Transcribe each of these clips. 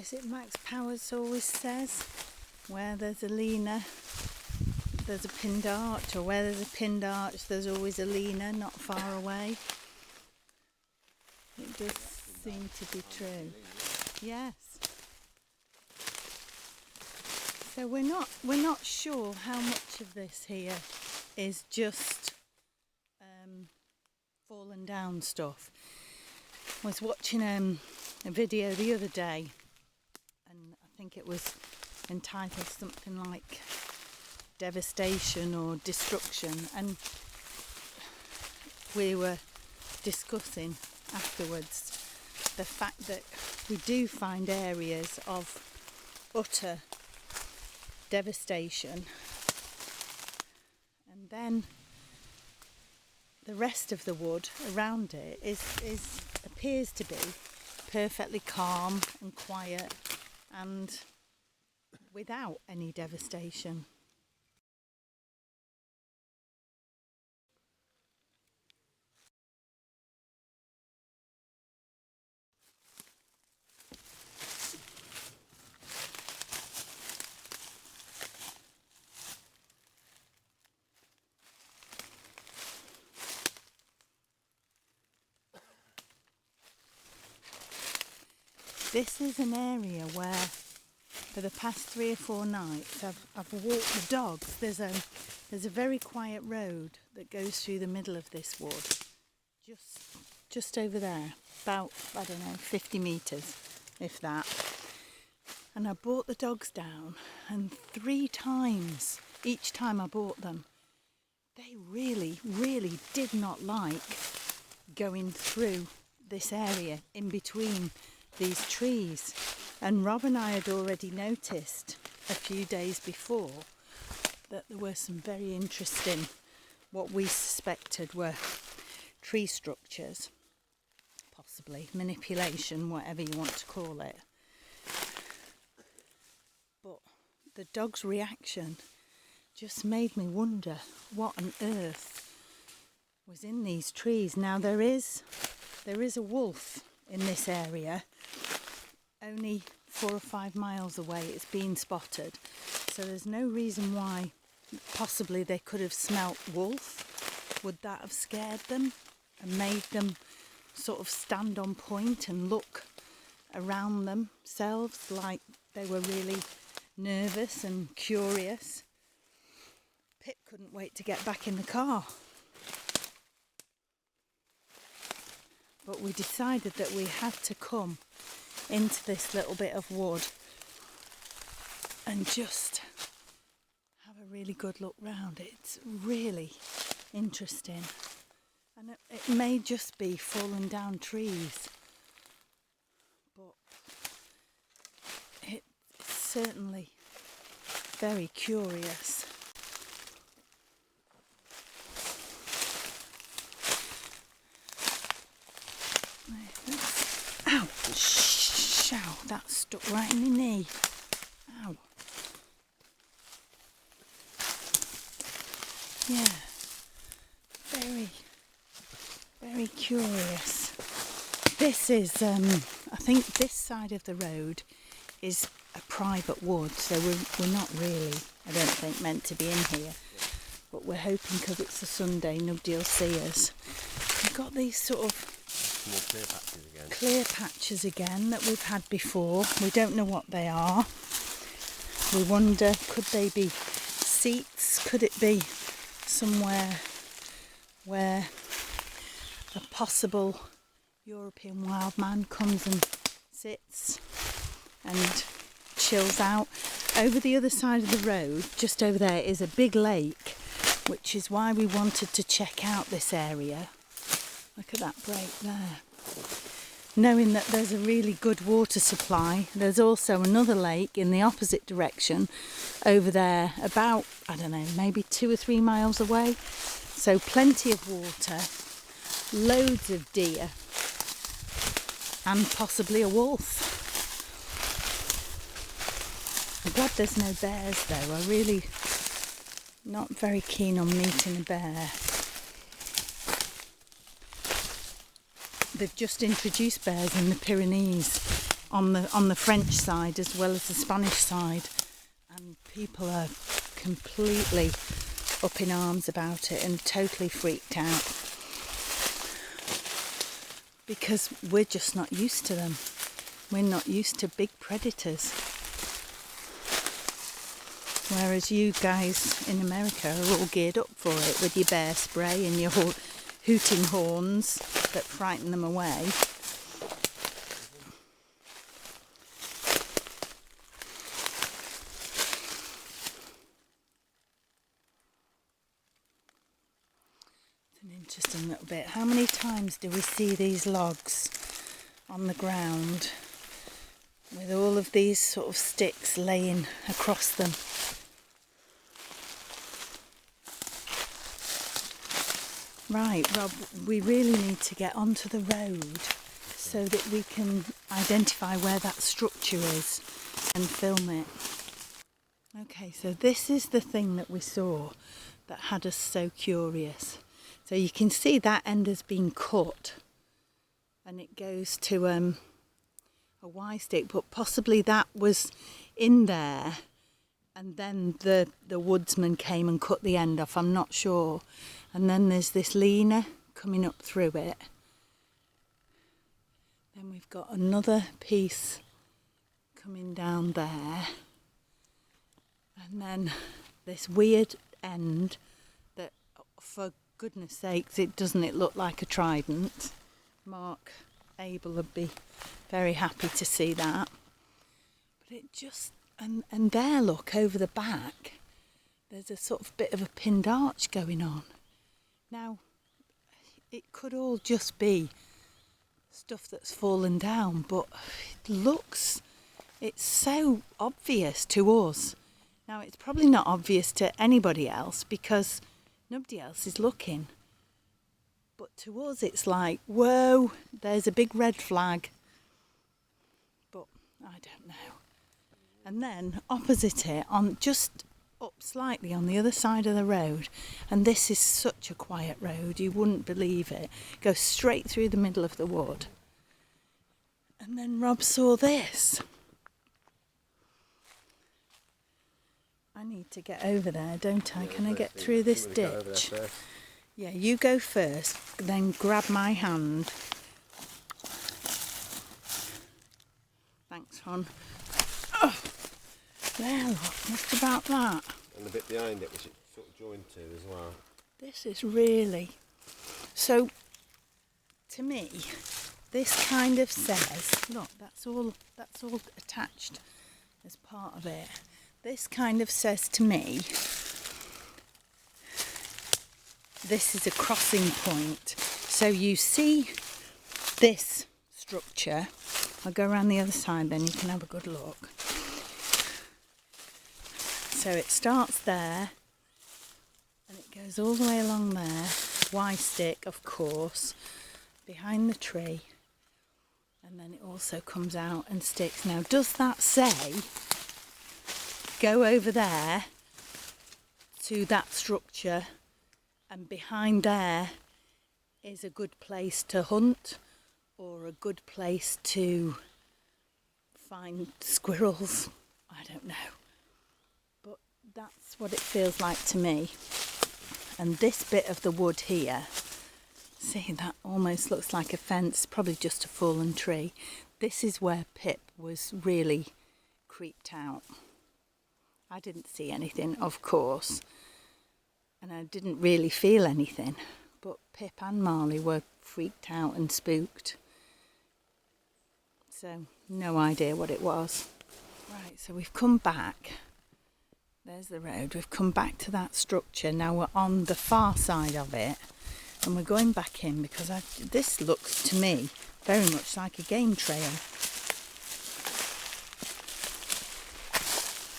Is it Max Powers always says, where there's a Lena, there's a pinned arch, or where there's a pinned arch, there's always a Lena not far away. It does seem to be true. Yes. So we're not sure how much of this here is just fallen down stuff. I was watching a video the other day, and I think it was entitled something like Devastation or Destruction, and we were discussing afterwards the fact that we do find areas of utter devastation, and then the rest of the wood around it appears to be perfectly calm and quiet and without any devastation. This is an area where, for the past 3 or 4 nights, I've walked the dogs. There's a very quiet road that goes through the middle of this wood, just over there, about 50 metres, if that. And I brought the dogs down, and 3 times, each time I brought them, they really, really did not like going through this area in between these trees. And Rob and I had already noticed a few days before that there were some very interesting, what we suspected were tree structures, possibly manipulation, whatever you want to call it. But the dog's reaction just made me wonder what on earth was in these trees. Now there is a wolf in this area. Only 4 or 5 miles away it's been spotted, so there's no reason why possibly they could have smelt wolf. Would that have scared them and made them sort of stand on point and look around themselves like they were really nervous and curious? Pip couldn't wait to get back in the car. But we decided that we had to come into this little bit of wood and just have a really good look round. It's really interesting, and it may just be fallen down trees, but it's certainly very curious. Ow! Ow, that stuck right in my knee. Ow. Yeah. Very, very curious. This is, I think this side of the road is a private wood, so we're not really, I don't think, meant to be in here. But we're hoping because it's a Sunday, nobody will see us. We've got these sort of more clear patches again. Clear patches again that we've had before. We don't know what they are. We wonder, could they be seats? Could it be somewhere where a possible European wild man comes and sits and chills out? Over the other side of the road, just over there, is a big lake, which is why we wanted to check out this area. Look at that break there. Knowing that there's a really good water supply. There's also another lake in the opposite direction over there, about, maybe 2 or 3 miles away. So plenty of water, loads of deer, and possibly a wolf. I'm glad there's no bears though. I'm really not very keen on meeting a bear. They've just introduced bears in the Pyrenees on the French side as well as the Spanish side, and people are completely up in arms about it and totally freaked out because we're just not used to them. We're not used to big predators. Whereas you guys in America are all geared up for it with your bear spray and your hooting horns that frighten them away. It's an interesting little bit. How many times do we see these logs on the ground with all of these sort of sticks laying across them? Right, Rob, we really need to get onto the road so that we can identify where that structure is and film it. Okay, so this is the thing that we saw that had us so curious. So you can see that end has been cut and it goes to a Y stick, but possibly that was in there and then the woodsman came and cut the end off, I'm not sure. And then there's this leaner coming up through it. Then we've got another piece coming down there. And then this weird end that, for goodness sakes, doesn't it look like a trident? Mark Abel would be very happy to see that. But it just, and there, look, over the back, there's a sort of bit of a pinned arch going on. Now, it could all just be stuff that's fallen down, but it's so obvious to us. Now, it's probably not obvious to anybody else because nobody else is looking. But to us, it's like, whoa, there's a big red flag. But I don't know. And then opposite it, on just up slightly on the other side of the road, and this is such a quiet road, you wouldn't believe it, goes straight through the middle of the wood. And then Rob saw this. I need to get over there, don't I? Can I get through this ditch? Yeah, you go first, then grab my hand. Thanks, hon. Oh, there, look, just about that. And the bit behind it, which it sort of joined to as well. This is really... So, to me, this kind of says, look, that's all attached as part of it. This kind of says to me, this is a crossing point. So you see this structure. I'll go around the other side then, you can have a good look. So it starts there and it goes all the way along there, Y stick of course, behind the tree, and then it also comes out and sticks. Now does that say go over there to that structure and behind there is a good place to hunt or a good place to find squirrels? I don't know. But that's what it feels like to me. And this bit of the wood here, see, that almost looks like a fence, probably just a fallen tree. This is where Pip was really creeped out. I didn't see anything, of course, and I didn't really feel anything, but Pip and Marley were freaked out and spooked. So, no idea what it was. Right, so we've come back. There's the road. We've come back to that structure. Now we're on the far side of it, and we're going back in because this looks to me very much like a game trail.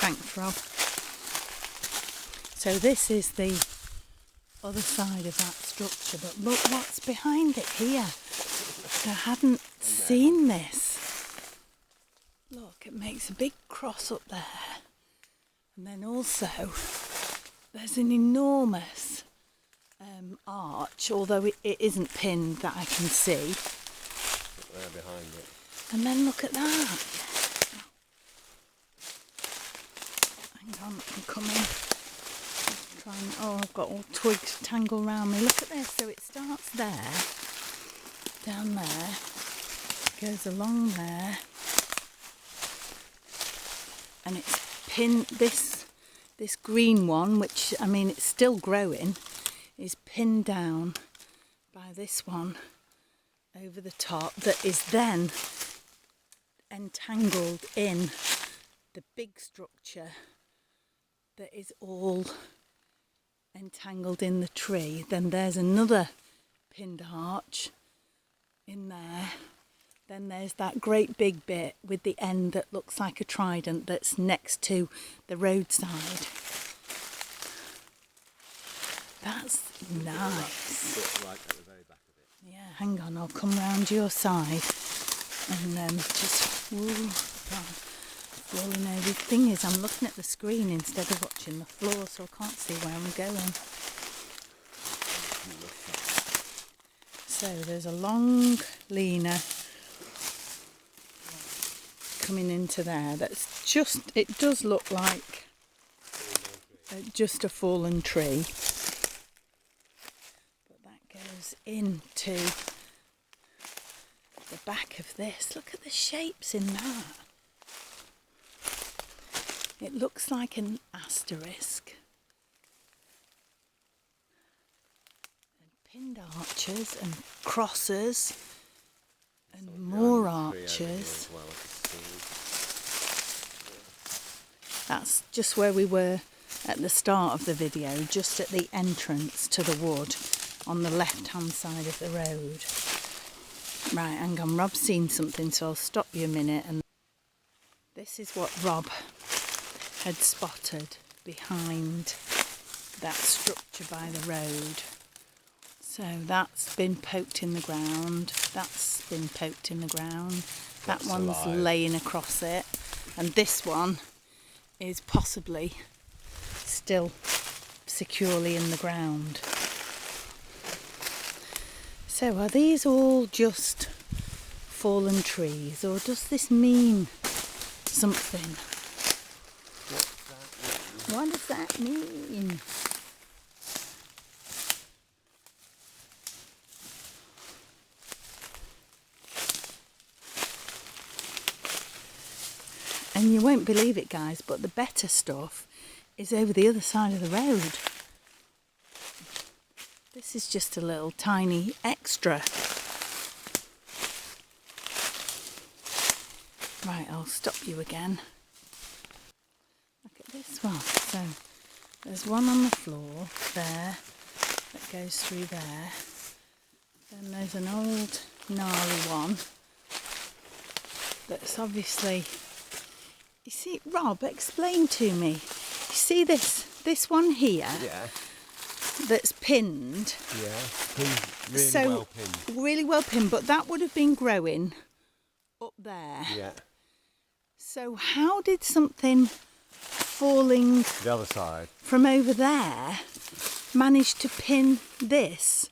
Thanks, Rob. So this is the other side of that structure, but look what's behind it here. I hadn't seen this. Look, it makes a big cross up there. And then also, there's an enormous arch, although it isn't pinned that I can see. There behind it. And then look at that. Hang on, I'm coming. Oh, I've got all twigs tangled around me. Look at this. So it starts there, down there, goes along there, and it's pinned. This green one, which I mean it's still growing, is pinned down by this one over the top. That is then entangled in the big structure that is all entangled in the tree. Then there's another pinned arch in there. Then there's that great big bit with the end that looks like a trident that's next to the roadside. That's nice. Right at the very back of it. Yeah, hang on, I'll come round your side and just, whoa, falling over. The thing is, I'm looking at the screen instead of watching the floor, so I can't see where I'm going. So there's a long leaner coming into there. That's just, it does look like just a fallen tree. But that goes into the back of this. Look at the shapes in that. It looks like an asterisk. And pinned arches and crosses and more arches. That's just where we were at the start of the video, just at the entrance to the wood on the left hand side of the road. Right, hang on, Rob's seen something, so I'll stop you a minute. And this is what Rob had spotted behind that structure by the road. So that's been poked in the ground, that's been poked in the ground, that one's laying across it, and this one is possibly still securely in the ground. So are these all just fallen trees, or does this mean something? What does that mean? And you won't believe it, guys, but the better stuff is over the other side of the road. This is just a little tiny extra. Right, I'll stop you again. Look at this one. So there's one on the floor there that goes through there. Then there's an old gnarly one that's obviously... You see, Rob, explain to me. You see this one here? Yeah. That's pinned. Yeah, really so, well pinned. Really well pinned, but that would have been growing up there. Yeah. So how did something falling the other side from over there manage to pin this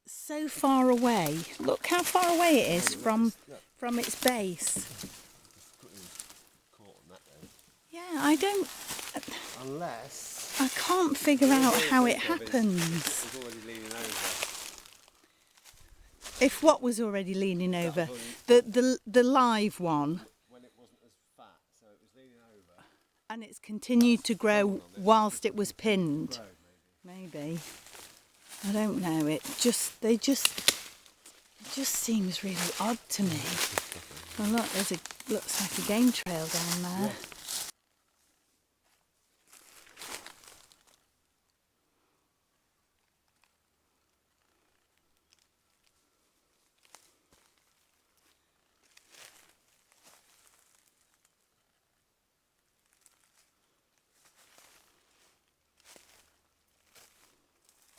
so far away? Look how far away it is from its base. Yeah, I don't... Unless... I can't figure out how it happens. It's already leaning over. If what was already leaning over? The live one? When it wasn't as fat, so it was leaning over. And it's continued to grow whilst it was pinned? Maybe. I don't know. It just seems really odd to me. Oh look, looks like a game trail down there. Yeah.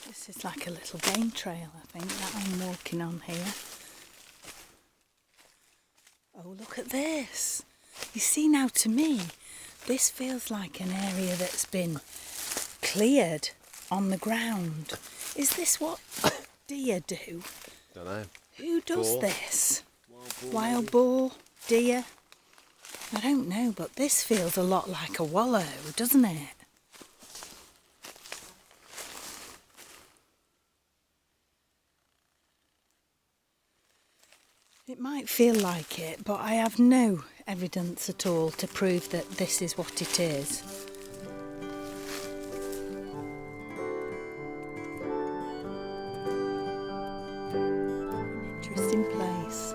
This is like a little game trail, I think, that I'm walking on here. Oh, look at this. You see now, to me, this feels like an area that's been cleared on the ground. Is this what deer do? Don't know. Who does this? Why? Wild boar, deer. I don't know, but this feels a lot like a wallow, doesn't it? It might feel like it, but I have no evidence at all to prove that this is what it is. Interesting place.